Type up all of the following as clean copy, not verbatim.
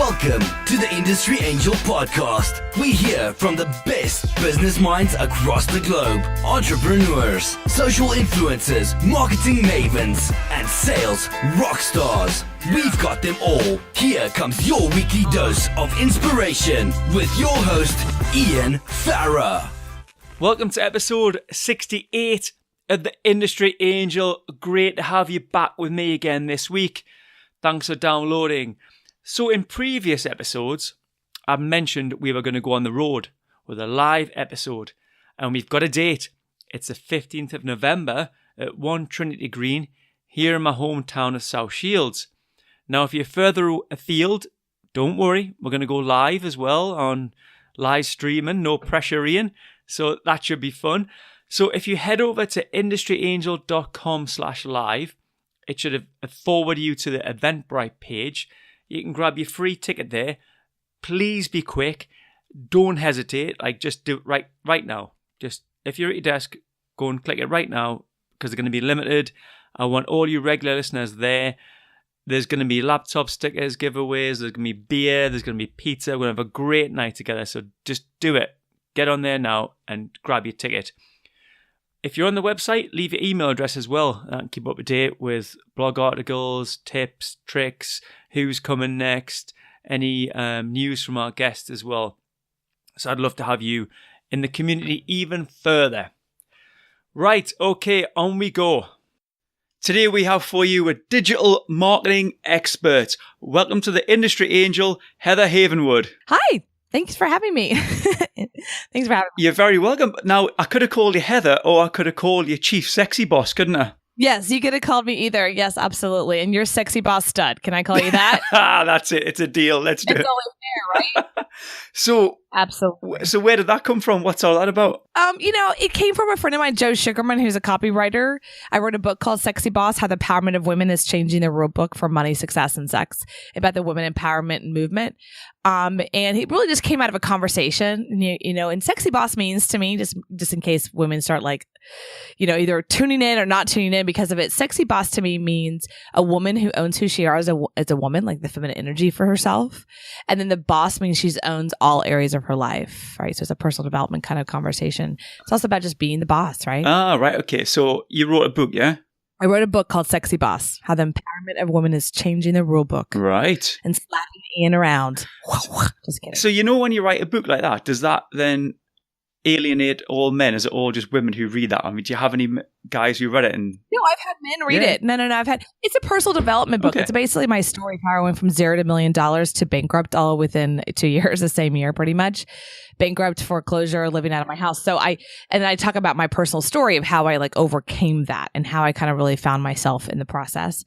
Welcome to the Industry Angel Podcast. We hear from the best business minds across the globe. Entrepreneurs, social influencers, marketing mavens, and sales rock stars. We've got them all. Here comes your weekly dose of inspiration with your host, Ian Farah. Welcome to episode 68 of the Industry Angel. Great to have you back with me again this week. Thanks for downloading. So in previous episodes, I mentioned we were going to go on the road with a live episode, and we've got a date. It's the 15th of November at 1 Trinity Green here in my hometown of South Shields. Now, if you're further afield, don't worry. We're going to go live as well on live streaming. No pressure, Ian. So that should be fun. So if you head over to industryangel.com/live, it should have forwarded you to the Eventbrite page. You can grab your free ticket there. Please be quick. Don't hesitate. Just do it right now. Just if you're at your desk, go and click it right now because they're going to be limited. I want all you regular listeners there. There's going to be laptop stickers, giveaways. There's going to be beer. There's going to be pizza. We're going to have a great night together. So just do it. Get on there now and grab your ticket. If you're on the website, leave your email address as well. And keep up to date with blog articles, tips, tricks, who's coming next, any news from our guests as well. So I'd love to have you in the community even further. Right, okay, on we go. Today we have for you a digital marketing expert. Welcome to the Industry Angel, Heather Havenwood. Hi. Thanks for having me. Thanks for having me. You're very welcome. Now, I could have called you Heather or I could have called you Chief Sexy Boss, couldn't I? Yes, you could have called me either. Yes, absolutely. And you're Sexy Boss Stud. Can I call you that? That's it. It's a deal. Let's do it. It's only fair, right? So, absolutely. So where did that come from? What's all that about? It came from a friend of mine, Joe Sugarman, who's a copywriter. I wrote a book called Sexy Boss, How the Empowerment of Women is Changing the Rule Book for Money, Success, and Sex, about the women empowerment and movement. And it really just came out of a conversation, and Sexy Boss means to me, just in case women start either tuning in or not tuning in because of it. Sexy Boss to me means a woman who owns who she is as a woman, like the feminine energy for herself. And then the boss means she owns all areas of her life, right? So it's a personal development kind of conversation. It's also about just being the boss, right? Ah, right. Okay. So you wrote a book, yeah? I wrote a book called Sexy Boss, How the Empowerment of Women is Changing the Rule Book. Right. And slapping Ian around. Just kidding. So when you write a book like that, does that then alienate all men? Is it all just women who read that? I mean, do you have any guys who read it? No, I've had men read it. No. It's a personal development book. Okay. It's basically my story of how I went from $0 to $1 million to bankrupt all within 2 years, the same year, pretty much. Bankrupt, foreclosure, living out of my house. So I talk about my personal story of how I overcame that and how I kind of really found myself in the process.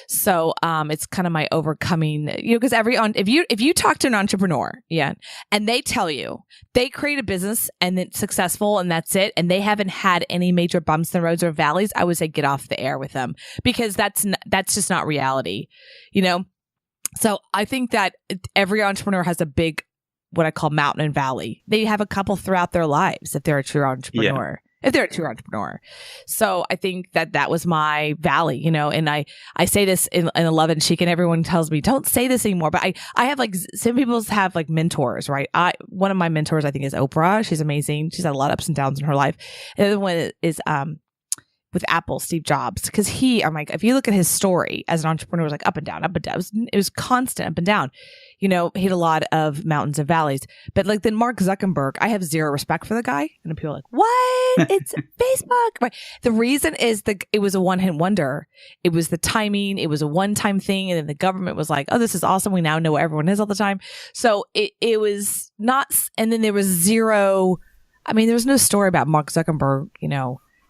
So it's kind of my overcoming, because if you talk to an entrepreneur, and they tell you they create a business and it's successful and that's it, and they haven't had any major bumps in the roads or valleys, I would say get off the air with them, because that's just not reality, So I think that every entrepreneur has a big, what I call mountain and valley. They have a couple throughout their lives if they're a true entrepreneur. Yeah. If they're a true entrepreneur. So I think that was my valley, and I say this in Love and Chic, and everyone tells me, don't say this anymore. But I have some people have mentors, right? One of my mentors, I think, is Oprah. She's amazing. She's had a lot of ups and downs in her life. And the other one is, with Apple, Steve Jobs, because if you look at his story as an entrepreneur, it was up and down, up and down. It was constant up and down. He had a lot of mountains and valleys. But then Mark Zuckerberg, I have zero respect for the guy. And people are like, what? It's Facebook. Right. The reason is it was a one-hit wonder. It was the timing. It was a one-time thing. And then the government was like, oh, this is awesome. We now know where everyone is all the time. So it was not, and then there was zero, there was no story about Mark Zuckerberg,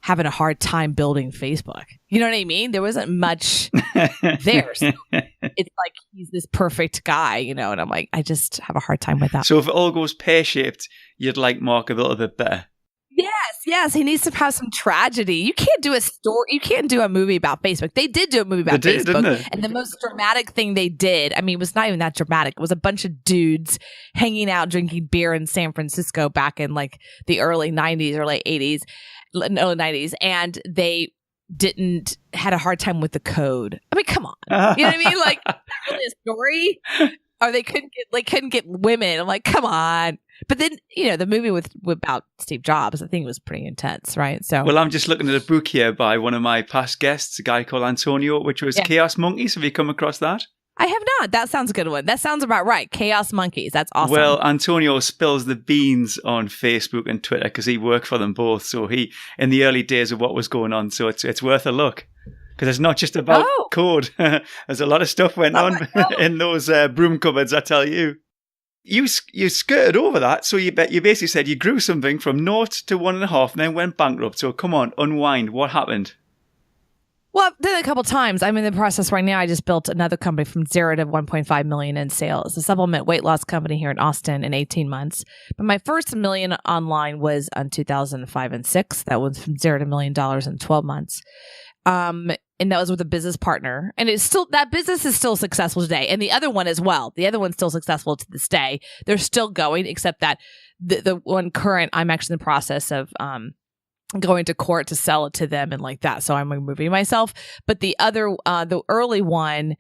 having a hard time building Facebook. You know what I mean? There wasn't much there. So it's he's this perfect guy, and I'm like, I just have a hard time with that. So if it all goes pear-shaped, you'd like Mark a little bit better. Yes. He needs to have some tragedy. You can't do a story. You can't do a movie about Facebook. They did do a movie about Facebook. Didn't they? And the most dramatic thing they did, it was not even that dramatic. It was a bunch of dudes hanging out, drinking beer in San Francisco back in the early 90s or late 80s. Early 90s, and they had a hard time with the code. Come on. You know what I mean? Not really a story. or they couldn't get women. I'm like, come on. But then, the movie about Steve Jobs, I think it was pretty intense, right? So, well, I'm just looking at a book here by one of my past guests, a guy called Antonio, which was Chaos Monkeys. Have you come across that? I have not. That sounds a good one. That sounds about right. Chaos Monkeys. That's awesome. Well, Antonio spills the beans on Facebook and Twitter because he worked for them both. So he, in the early days of what was going on, so it's worth a look. Because it's not just about code. There's a lot of stuff went on in those broom cupboards, I tell you. You skirted over that. So you basically said you grew something from 0 to 1.5 and then went bankrupt. So come on, unwind. What happened? Well, I've done it a couple times. I'm in the process right now. I just built another company from 0 to 1.5 million in sales. A supplement weight loss company here in Austin in 18 months. But my first million online was in 2005 and 6. That was from $0 to $1 million in 12 months. And that was with a business partner. And that business is still successful today. And the other one as well. The other one's still successful to this day. They're still going, except that the one current, I'm actually in the process of going to court to sell it to them and like that. So I'm removing myself. But the other, the early one,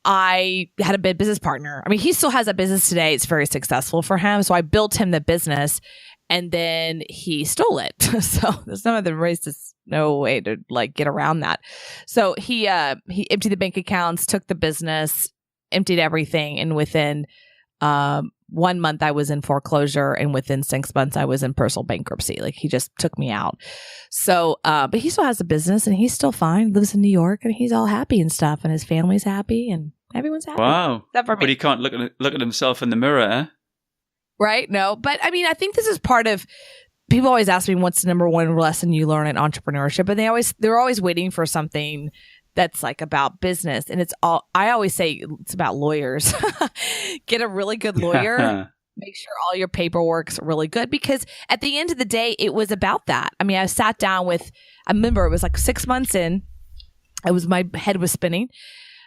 I had a big business partner. I mean, he still has a business today. It's very successful for him. So I built him the business and then he stole it. So there's no way to get around that. So he emptied the bank accounts, took the business, emptied everything. And within 1 month I was in foreclosure, and within 6 months I was in personal bankruptcy. He just took me out. So, but he still has a business and he's still fine, lives in New York, and he's all happy and stuff, and his family's happy and everyone's happy. Wow. Except for me. But he can't look at himself in the mirror, eh? Right? No. But I mean, I think this is part of, people always ask me what's the number one lesson you learn in entrepreneurship, and they're always waiting for something that's about business. And I always say it's about lawyers. Get a really good lawyer. Make sure all your paperwork's really good, because at the end of the day, it was about that. I mean, I sat down I remember it was 6 months in, my head was spinning.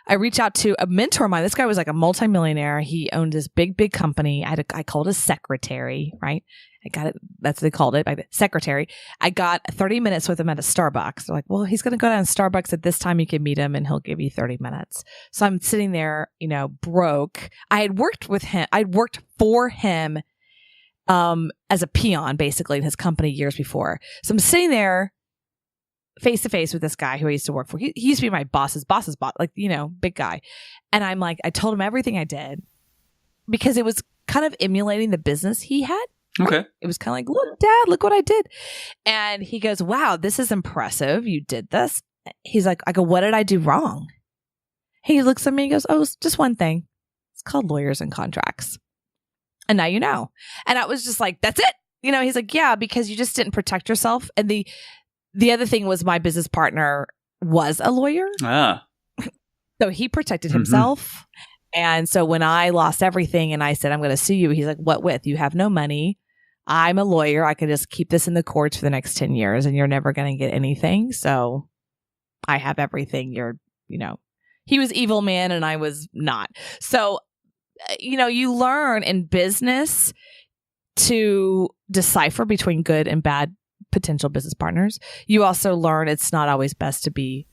I reached out to a mentor of mine. This guy was a multimillionaire. He owned this big company. I called a secretary, right? I got it. That's what they called it. Secretary. I got 30 minutes with him at a Starbucks. They're like, well, he's going to go down to Starbucks at this time. You can meet him and he'll give you 30 minutes. So I'm sitting there, broke. I had worked with him. I'd worked for him as a peon, basically, in his company years before. So I'm sitting there face to face with this guy who I used to work for. He used to be my boss's boss, big guy. And I'm I told him everything I did, because it was kind of emulating the business he had. Okay. It was kind of look, Dad, look what I did. And he goes, wow, this is impressive. You did this. He's like, I go, what did I do wrong? He looks at me and goes, oh, it's just one thing. It's called lawyers and contracts. And now you know. And I was just like, that's it. He's like, yeah, because you just didn't protect yourself. And the other thing was, my business partner was a lawyer. So he protected himself. And so when I lost everything and I said, I'm going to sue you, he's like, what with? You have no money. I'm a lawyer. I could just keep this in the courts for the next 10 years and you're never going to get anything. So I have everything. He was evil man and I was not. So, you learn in business to decipher between good and bad potential business partners. You also learn it's not always best to be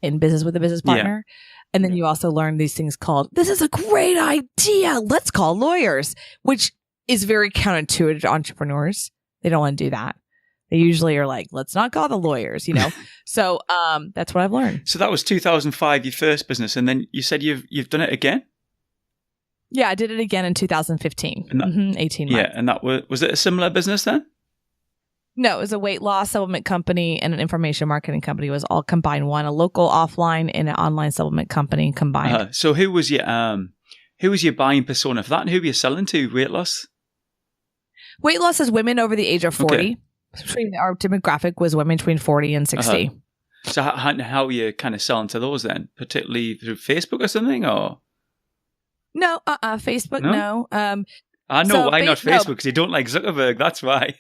in business with a business partner. Yeah. And then you also learn these things called, this is a great idea, let's call lawyers, which is very counterintuitive to entrepreneurs. They don't want to do that. They usually are like, let's not call the lawyers, So that's what I've learned. So that was 2005, your first business. And then you said you've done it again? Yeah, I did it again in 2015, 18 months. Yeah, and that was it a similar business then? No, it was a weight loss supplement company and an information marketing company. It was all combined. One, a local offline and an online supplement company combined. So who was your buying persona for that, and who were you selling to? Weight loss? Weight loss is women over the age of 40. Okay. Our demographic was women between 40 and 60. So how are you kind of selling to those then? Particularly through Facebook or something, or? No, Facebook, no. I know why not Facebook, because you don't like Zuckerberg. That's why.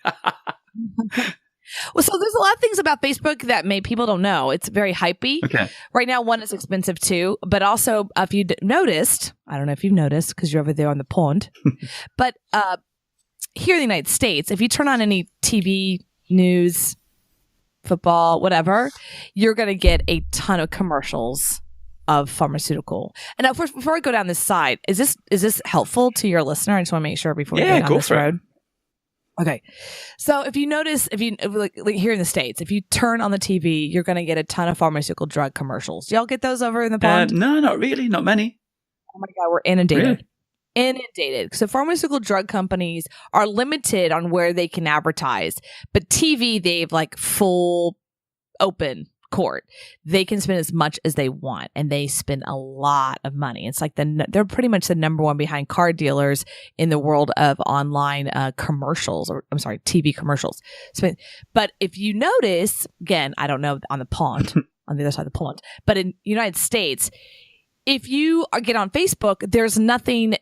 Well, so there's a lot of things about Facebook that people don't know. It's very hypey. Okay. Right now, one is expensive too, but also if you noticed, I don't know if you've noticed because you're over there on the pond, but here in the United States, if you turn on any TV, news, football, whatever, you're going to get a ton of commercials of pharmaceutical. And now, before I go down this side, is this helpful to your listener? I just want to make sure before we get on this road. Okay. So if you notice, like here in the States, if you turn on the TV, you're going to get a ton of pharmaceutical drug commercials. Do y'all get those over in the pond? No, not really. Not many. Oh my God, we're inundated. Really? Inundated. So pharmaceutical drug companies are limited on where they can advertise, but TV, they've like full open court. They can spend as much as they want, and they spend a lot of money. It's like they're pretty much the number one behind car dealers in the world of online commercials, or I'm sorry, TV commercials. But if you notice, again, I don't know on the pond, on the other side of the pond, but in United States, if you get on Facebook, there's nothing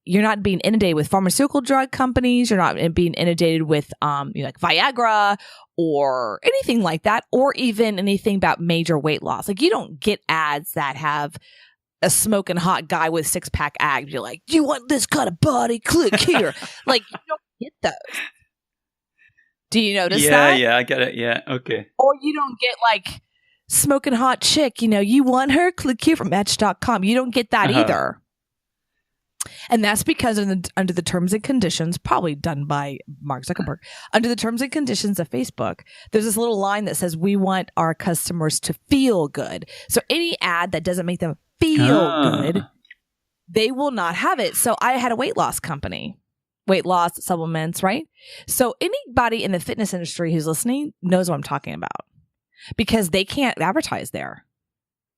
you're not being inundated with pharmaceutical drug companies. You're not being inundated with, like Viagra or anything like that, or even anything about major weight loss. Like you don't get ads that have a smoking hot guy with 6-pack abs. You're like, you want this kind of body? Click here. Like you don't get those. Do you notice that? Yeah, I get it. Yeah, okay. Or you don't get like, smoking hot chick, you want her? Click here from Match.com. You don't get that either. And that's because under the terms and conditions, probably done by Mark Zuckerberg, under the terms and conditions of Facebook, there's this little line that says, we want our customers to feel good. So any ad that doesn't make them feel good, they will not have it. So I had a weight loss company. Weight loss supplements, right? So anybody in the fitness industry who's listening knows what I'm talking about. Because they can't advertise there.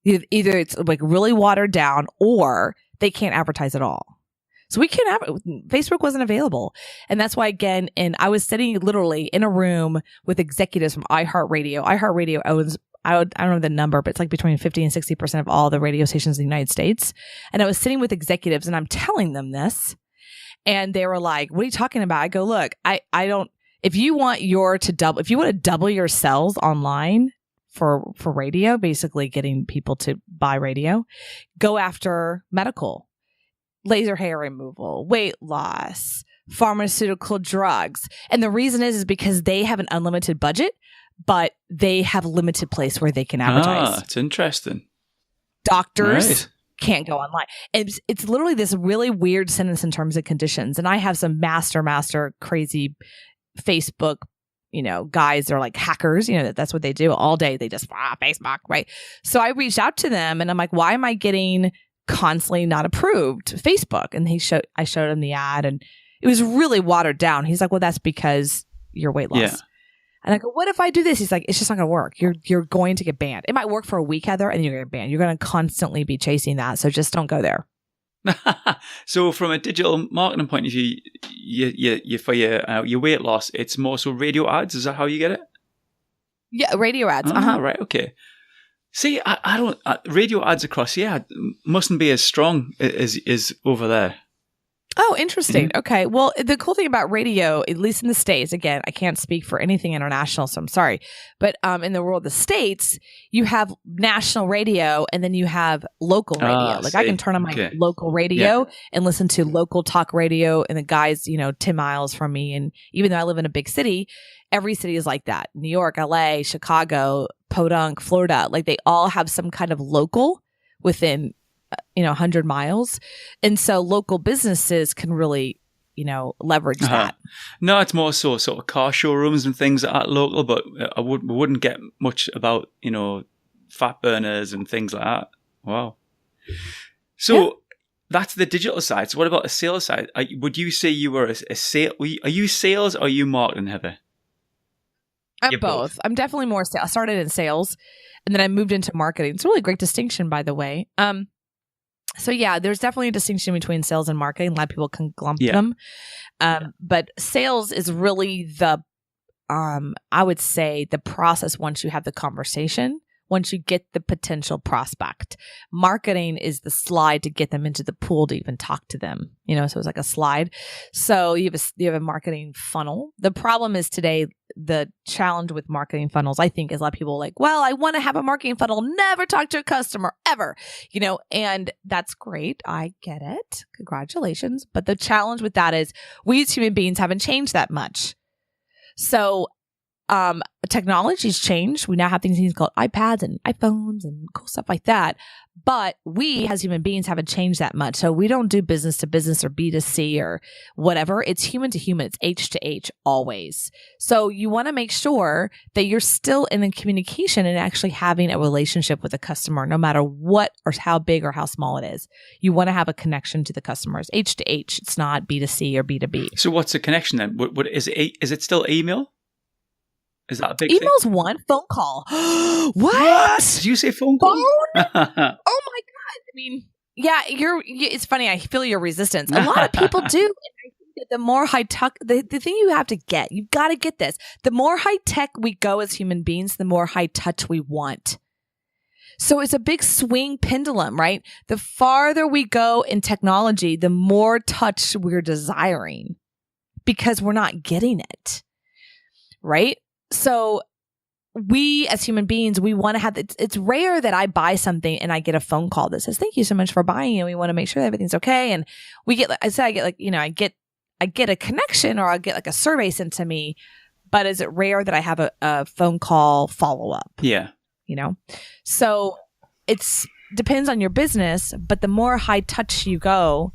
Either it's like really watered down, or they can't advertise at all. So we can't Facebook wasn't available. And that's why, again, and I was sitting literally in a room with executives from iHeartRadio. iHeartRadio owns, I don't know the number, but it's like between 50 and 60% of all the radio stations in the United States. And I was sitting with executives and I'm telling them this. And they were like, what are you talking about? I go, look, I don't, if you want to double your sales online, for radio, basically getting people to buy radio, go after medical, laser hair removal, weight loss, pharmaceutical drugs. And the reason is because they have an unlimited budget, but they have a limited place where they can advertise. It's interesting. Doctors can't go online. It's literally this really weird sentence in terms and conditions. And I have some master crazy Facebook guys, they're like hackers, that's what they do all day. They just Facebook, right? So I reached out to them and I'm like, why am I getting constantly not approved Facebook? And I showed him the ad and it was really watered down. He's like, well, that's because your weight loss. Yeah. And I go, what if I do this? He's like, it's just not going to work. You're going to get banned. It might work for a week, Heather, and you're going to get banned. You're going to constantly be chasing that. So just don't go there. So from a digital marketing point of view, you for your weight loss, it's more so radio ads. Is that how you get it? Yeah, radio ads. Right. Okay. See, I don't radio ads across here mustn't be as strong as over there. Oh, interesting. Mm-hmm. Okay. Well, the cool thing about radio, at least in the States, again, I can't speak for anything international, so I'm sorry. But in the world of the States, you have national radio and then you have local radio. I can turn on my local radio and listen to local talk radio. And the guys, 10 miles from me. And even though I live in a big city, every city is like that. New York, LA, Chicago, Podunk, Florida. Like they all have some kind of local within 100 miles. And so local businesses can really, leverage that. No, it's more so sort of car showrooms and things that are local, but we wouldn't get much about, fat burners and things like that. Wow. So that's the digital side. So what about the sales side? Would you say you were a sale? Are you sales or are you marketing, Heather? I'm both. I'm definitely more sales. I started in sales and then I moved into marketing. It's a really great distinction, by the way. So yeah, there's definitely a distinction between sales and marketing. A lot of people can lump them. But sales is really the, I would say the process once you have the conversation, once you get the potential prospect. Marketing is the slide to get them into the pool to even talk to them, so it's like a slide. So you have a marketing funnel. The problem is today, the challenge with marketing funnels, I think, is a lot of people are like, well, I want to have a marketing funnel, never talk to a customer ever, and that's great. I get it. Congratulations. But the challenge with that is we as human beings haven't changed that much. So Technology's changed. We now have things called iPads and iPhones and cool stuff like that. But we as human beings haven't changed that much. So we don't do business to business or B2C or whatever. It's human to human. It's H to H always. So you want to make sure that you're still in the communication and actually having a relationship with the customer, no matter what or how big or how small it is. You want to have a connection to the customers. H to H. It's not B2C or B2B. So what's the connection then? What is it still email? Is that a big Email's thing? one, phone call. What? Did you say phone call? Phone? Oh my God. I mean, yeah, it's funny. I feel your resistance. A lot of people do. And I think that the more high tech, the thing you've got to get this. The more high tech we go as human beings, the more high touch we want. So it's a big swing pendulum, right? The farther we go in technology, the more touch we're desiring because we're not getting it, right? So we as human beings, we want to have, it's rare that I buy something and I get a phone call that says, thank you so much for buying. And we want to make sure that everything's okay. And we get, I get a connection or I'll get like a survey sent to me, but is it rare that I have a phone call follow up? Yeah. So it's depends on your business, but the more high touch you go,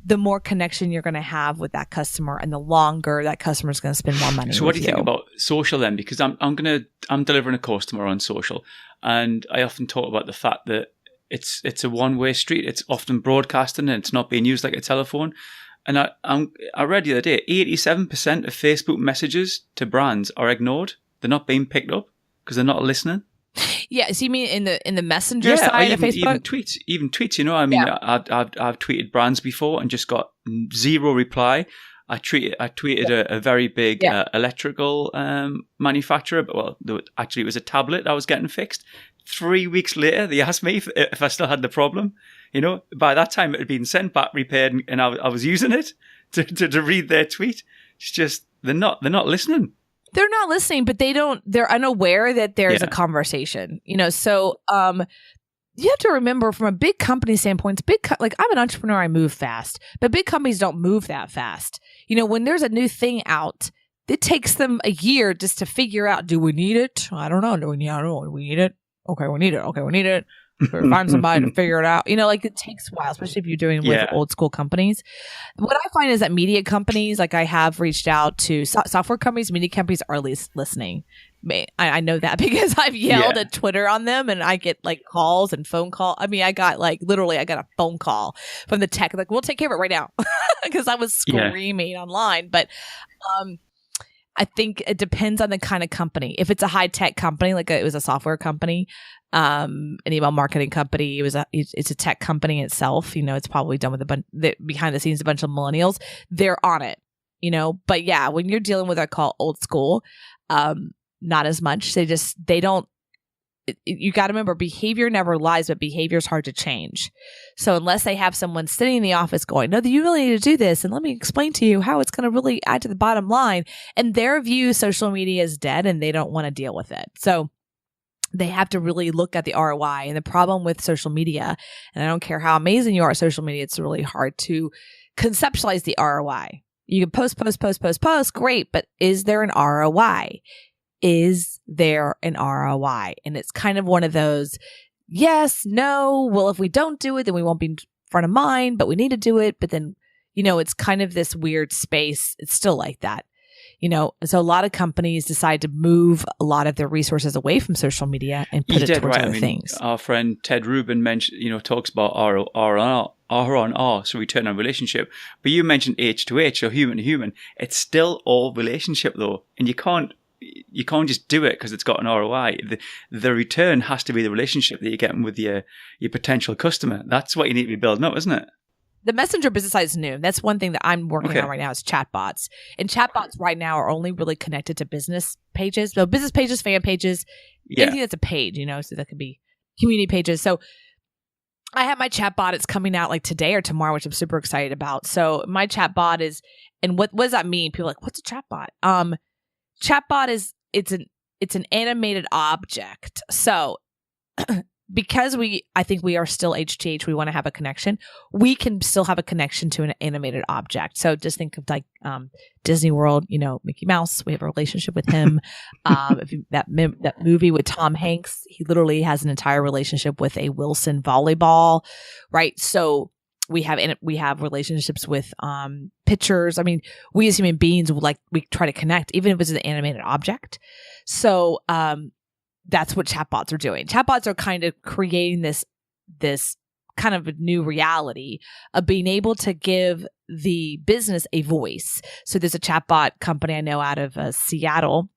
the more connection you're going to have with that customer, and the longer that customer is going to spend more money. So what do you think about social then? Because I'm delivering a course tomorrow on social, and I often talk about the fact that it's a one-way street. It's often broadcasting and it's not being used like a telephone. And I read the other day, 87% of Facebook messages to brands are ignored. They're not being picked up because they're not listening. Yeah, so you mean in the messenger side of Facebook? Even tweets. I've tweeted brands before and just got zero reply. I tweeted a very big electrical manufacturer, but actually it was a tablet I was getting fixed. 3 weeks later, they asked me if I still had the problem. By that time it had been sent back, repaired, and I was using it to read their tweet. It's just they're not listening. They're not listening, but they're unaware that there's a conversation, so, you have to remember from a big company standpoint, I'm an entrepreneur, I move fast, but big companies don't move that fast. When there's a new thing out, it takes them a year just to figure out, do we need it? I don't know. Do we need it? Okay, we need it. Okay, we need it. Find somebody to figure it out. It takes a while, especially if you're doing with old school companies. What I find is that media companies, like I have reached out to software companies, media companies are at least listening. I know that because I've yelled at Twitter on them and I get like calls and phone calls. I mean, I got a phone call from the tech, like, we'll take care of it right now because I was screaming online. But I think it depends on the kind of company. If it's a high tech company, like it was a software company, an email marketing company, it's a tech company itself. It's probably done with behind the scenes, a bunch of millennials. They're on it, But yeah, when you're dealing with what I call old school, not as much. They don't. You got to remember, behavior never lies, but behavior is hard to change. So unless they have someone sitting in the office going, no, you really need to do this, and let me explain to you how it's going to really add to the bottom line, and their view social media is dead and they don't want to deal with it. So they have to really look at the ROI. And the problem with social media, and I don't care how amazing you are at social media, it's really hard to conceptualize the ROI. You can post, great, but is there an ROI? Is there an ROI? And it's kind of one of those, yes, no, well, if we don't do it, then we won't be in front of mind, but we need to do it. But then, it's kind of this weird space. It's still like that, So a lot of companies decide to move a lot of their resources away from social media and put it towards other things. Our friend Ted Rubin mentioned, talks about R on so return on relationship. But you mentioned H to H, so human to human. It's still all relationship though, and you can't just do it because it's got an ROI. The return has to be the relationship that you're getting with your potential customer. That's what you need to be building up, isn't it? The messenger business side is new. That's one thing that I'm working on right now is chatbots. And chatbots right now are only really connected to business pages. So business pages, fan pages, anything that's a page, so that could be community pages. So I have my chatbot. It's coming out like today or tomorrow, which I'm super excited about. So my chatbot is, and what does that mean? People are like, what's a chatbot? Chatbot is it's an animated object. So because I think we are still HTH, we want to have a connection. We can still have a connection to an animated object. So just think of like Disney World, Mickey Mouse. We have a relationship with him. That movie with Tom Hanks, he literally has an entire relationship with a Wilson volleyball, right? So we have relationships with pictures. I mean, we as human beings we try to connect, even if it's an animated object. So that's what chatbots are doing. Chatbots are kind of creating this kind of a new reality of being able to give the business a voice. So there's a chatbot company I know out of Seattle.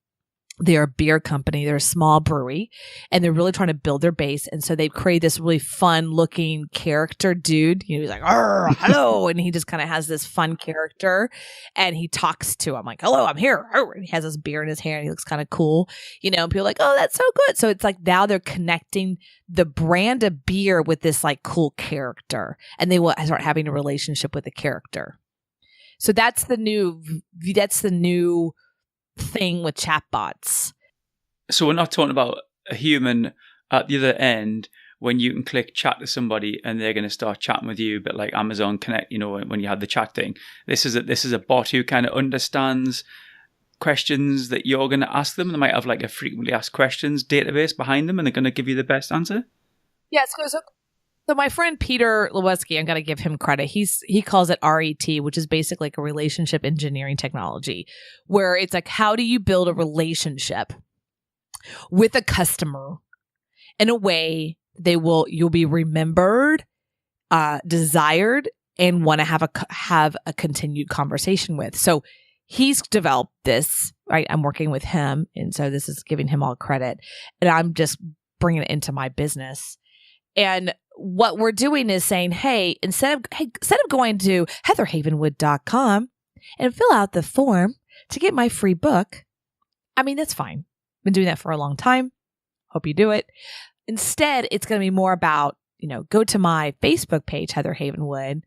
They're a beer company. They're a small brewery, and they're really trying to build their base. And so they've created this really fun looking character dude. He's like, hello. And he just kind of has this fun character, and he talks to him like, hello, I'm here. And he has this beer in his hair, and he looks kind of cool, and people are like, oh, that's so good. So it's like now they're connecting the brand of beer with this like cool character, and they will start having a relationship with the character. So that's the new thing with chatbots. So we're not talking about a human at the other end when you can click chat to somebody and they're going to start chatting with you, but like Amazon Connect, when you have the chat thing. This is a bot who kind of understands questions that you're going to ask them. They might have like a frequently asked questions database behind them, and they're going to give you the best answer. Yes. So my friend Peter Lewinsky, I'm going to give him credit. He calls it RET, which is basically like a relationship engineering technology, where it's like, how do you build a relationship with a customer in a way you'll be remembered, desired, and want to have a continued conversation with. So he's developed this, right? I'm working with him, and so this is giving him all credit, and I'm just bringing it into my business. And what we're doing is saying, hey, instead of going to heatherhavenwood.com and fill out the form to get my free book, I mean, that's fine. Been doing that for a long time. Hope you do it. Instead, it's going to be more about, go to my Facebook page, Heather Havenwood,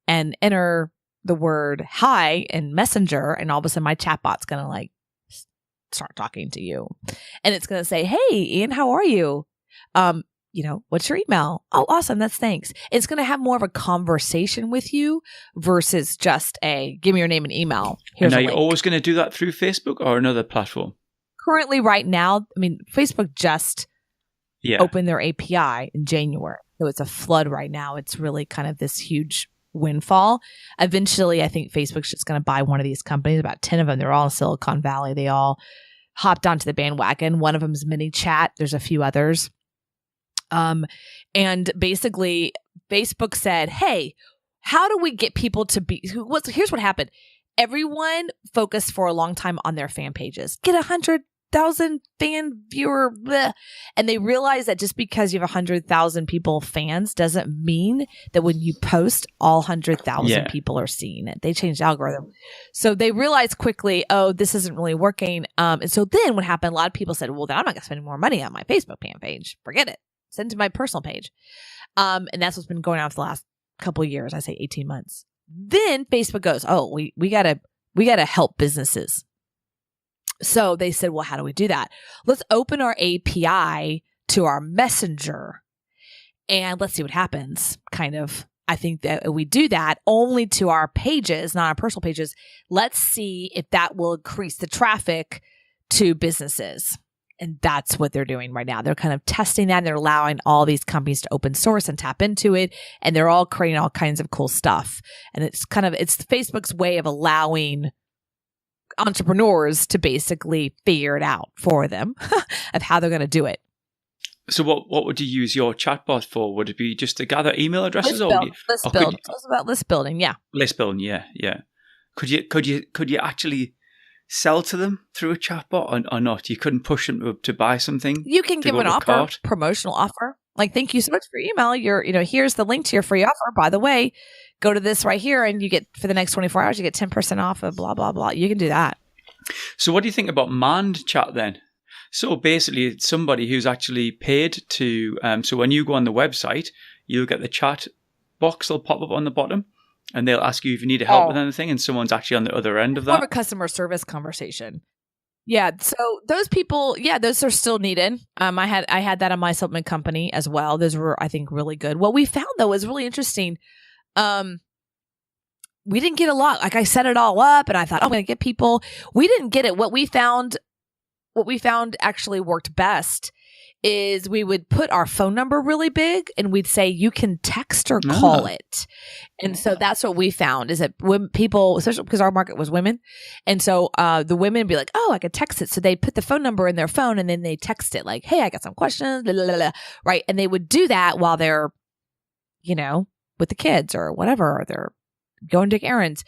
and enter the word hi in Messenger, and all of a sudden my chatbot's going to like start talking to you. And it's going to say, hey, Ian, how are you? What's your email? Oh, awesome. That's thanks. It's going to have more of a conversation with you versus just give me your name and email. Here's and are you always going to do that through Facebook or another platform? Currently, right now, I mean, Facebook just opened their API in January. So it's a flood right now. It's really kind of this huge windfall. Eventually, I think Facebook's just going to buy one of these companies, about 10 of them. They're all in Silicon Valley. They all hopped onto the bandwagon. One of them is MiniChat. There's a few others. And basically Facebook said, hey, how do we get people to be, here's what happened. Everyone focused for a long time on their fan pages. Get 100,000 fan viewer, bleh. And they realized that just because you have 100,000 people fans doesn't mean that when you post, all 100,000 people are seeing it. They changed the algorithm. So they realized quickly, oh, this isn't really working. And so then what happened, a lot of people said, well, then I'm not going to spend any more money on my Facebook fan page. Forget it. Send to my personal page. And that's what's been going on for the last couple of years. I say 18 months. Then Facebook goes, oh, we gotta help businesses. So they said, well, how do we do that? Let's open our API to our messenger and let's see what happens. Kind of, I think that we do that only to our pages, not our personal pages. Let's see if that will increase the traffic to businesses. And that's what they're doing right now. They're kind of testing that, and they're allowing all these companies to open source and tap into it. And they're all creating all kinds of cool stuff. And it's Facebook's way of allowing entrepreneurs to basically figure it out for them of how they're going to do it. So what would you use your chatbot for? Would it be just to gather email addresses? List build. It's about list building. Yeah. List building. Yeah. Could you actually sell to them through a chatbot or not? You couldn't push them to buy something. You can give an offer, promotional offer. Like, thank you so much for your email. Here's the link to your free offer. By the way, go to this right here and you get, for the next 24 hours, you get 10% off of blah, blah, blah. You can do that. So what do you think about manned chat then? So basically it's somebody who's actually paid to, so when you go on the website, you'll get the chat box will pop up on the bottom. And they'll ask you if you need help with anything, and someone's actually on the other end of that. More of a customer service conversation. Yeah. So those people, those are still needed. I had that on my supplement company as well. Those were, I think, really good. What we found though was really interesting. We didn't get a lot. Like I set it all up and I thought, I'm going to get people. We didn't get it. What we found actually worked best is we would put our phone number really big and we'd say, you can text or call it. And so that's what we found is that when people, especially because our market was women. And so the women would be like, oh, I could text it. So they'd put the phone number in their phone and then they text it like, hey, I got some questions, blah, blah, blah, blah. Right. And they would do that while they're, with the kids or whatever, or they're going to errands.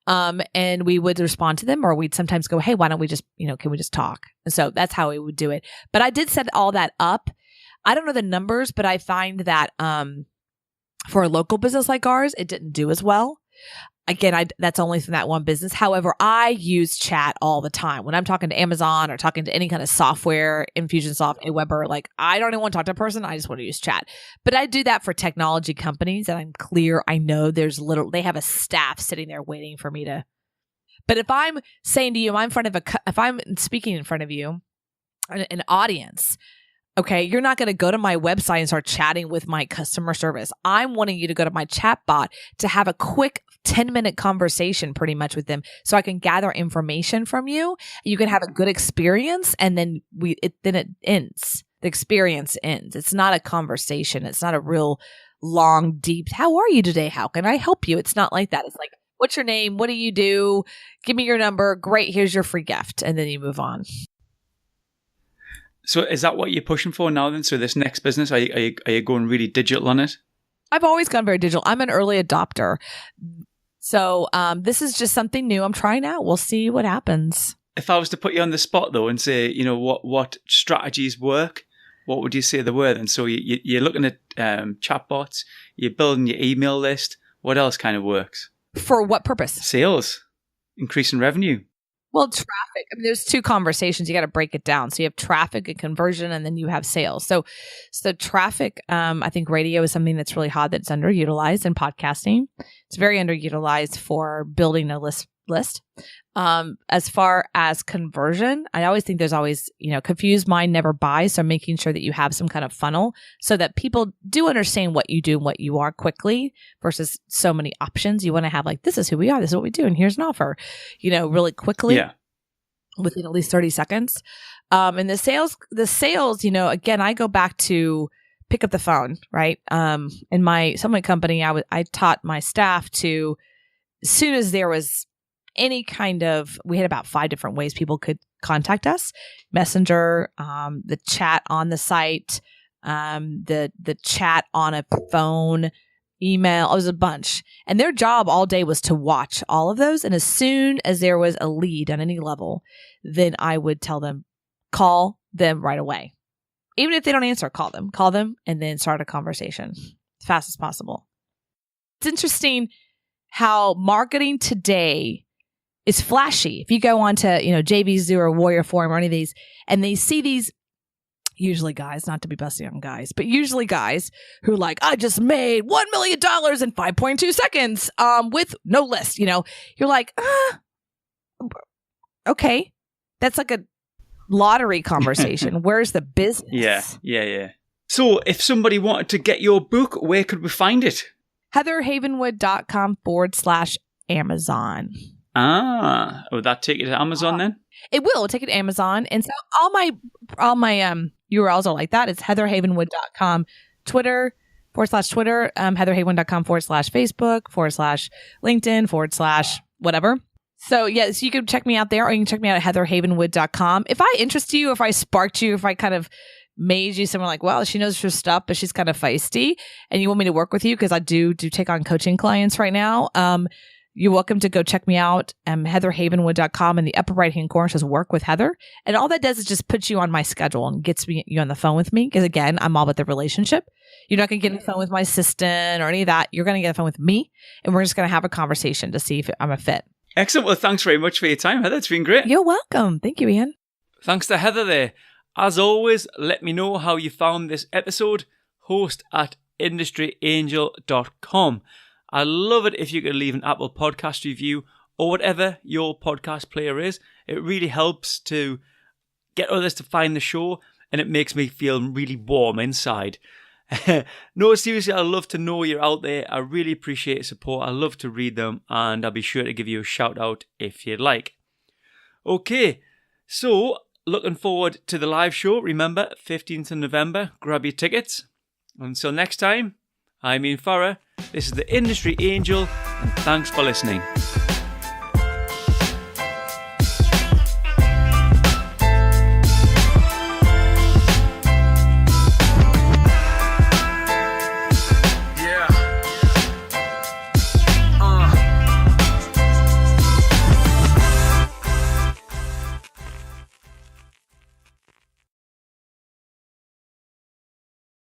And we would respond to them, or we'd sometimes go, hey, why don't we just, can we just talk? And so that's how we would do it. But I did set all that up. I don't know the numbers, but I find that for a local business like ours, it didn't do as well. Again, that's only from that one business. However, I use chat all the time. When I'm talking to Amazon or talking to any kind of software, Infusionsoft, Aweber, like I don't even want to talk to a person. I just want to use chat. But I do that for technology companies, and I'm clear. I know they have a staff sitting there waiting for me to. But if I'm saying to you, if I'm speaking in front of you, an audience, okay, you're not going to go to my website and start chatting with my customer service. I'm wanting you to go to my chatbot to have a quick 10-minute conversation pretty much with them so I can gather information from you. You can have a good experience and then it ends. The experience ends. It's not a conversation. It's not a real long, deep, how are you today? How can I help you? It's not like that. It's like, what's your name? What do you do? Give me your number. Great. Here's your free gift. And then you move on. So is that what you're pushing for now then? So this next business, are you going really digital on it? I've always gone very digital. I'm an early adopter. So this is just something new I'm trying out. We'll see what happens. If I was to put you on the spot though and say, what strategies work, what would you say they were then? So you're looking at chatbots, you're building your email list. What else kind of works? For what purpose? Sales, increasing revenue. Well, traffic. I mean, there's two conversations. You got to break it down. So you have traffic and conversion, and then you have sales. So traffic, I think radio is something that's really hot that's underutilized in podcasting. It's very underutilized for building a list. As far as conversion, I always think there's always, confused mind never buys. So making sure that you have some kind of funnel so that people do understand what you do and what you are quickly versus so many options. You want to have like, this is who we are. This is what we do. And here's an offer, really quickly. Yeah. Within at least 30 seconds. And the sales, again, I go back to pick up the phone, right? In my supplement company, I taught my staff to, as soon as there was any kind of, we had about 5 different ways people could contact us: Messenger, the chat on the site, the chat on a phone, email. It was a bunch. And their job all day was to watch all of those. And as soon as there was a lead on any level, then I would tell them, call them right away. Even if they don't answer, call them, and then start a conversation as fast as possible. It's interesting how marketing today is flashy. If you go on to, JVZoo or Warrior Forum or any of these, and they see these, usually guys, not to be busting on guys, but usually guys who like, I just made $1 million in 5.2 seconds with no list, you're like, okay. That's like a lottery conversation. Where's the business? Yeah. So if somebody wanted to get your book, where could we find it? heatherhavenwood.com/Amazon. Would that take you to Amazon then? It will take it to Amazon. And so all my URLs are like that. It's heatherhavenwood.com, Twitter, /Twitter, heatherhavenwood.com/Facebook, /LinkedIn, /whatever. So yes, you can check me out there, or you can check me out at heatherhavenwood.com. If I interest you, if I sparked you, if I kind of made you someone like, well, she knows her stuff, but she's kind of feisty, and you want me to work with you, because I do take on coaching clients right now, you're welcome to go check me out, heatherhavenwood.com. In the upper right-hand corner says work with Heather. And all that does is just put you on my schedule and gets you on the phone with me. Because again, I'm all about the relationship. You're not going to get on the phone with my assistant or any of that. You're going to get on the phone with me, and we're just going to have a conversation to see if I'm a fit. Excellent. Well, thanks very much for your time, Heather. It's been great. You're welcome. Thank you, Ian. Thanks to Heather there. As always, let me know how you found this episode. host@industryangel.com. I'd love it if you could leave an Apple Podcast review or whatever your podcast player is. It really helps to get others to find the show, and it makes me feel really warm inside. No, seriously, I love to know you're out there. I really appreciate your support. I love to read them, and I'll be sure to give you a shout out if you'd like. Okay, so looking forward to the live show. Remember, 15th of November, grab your tickets. Until next time, I'm Ian Farrer. This is the Industry Angel, and thanks for listening.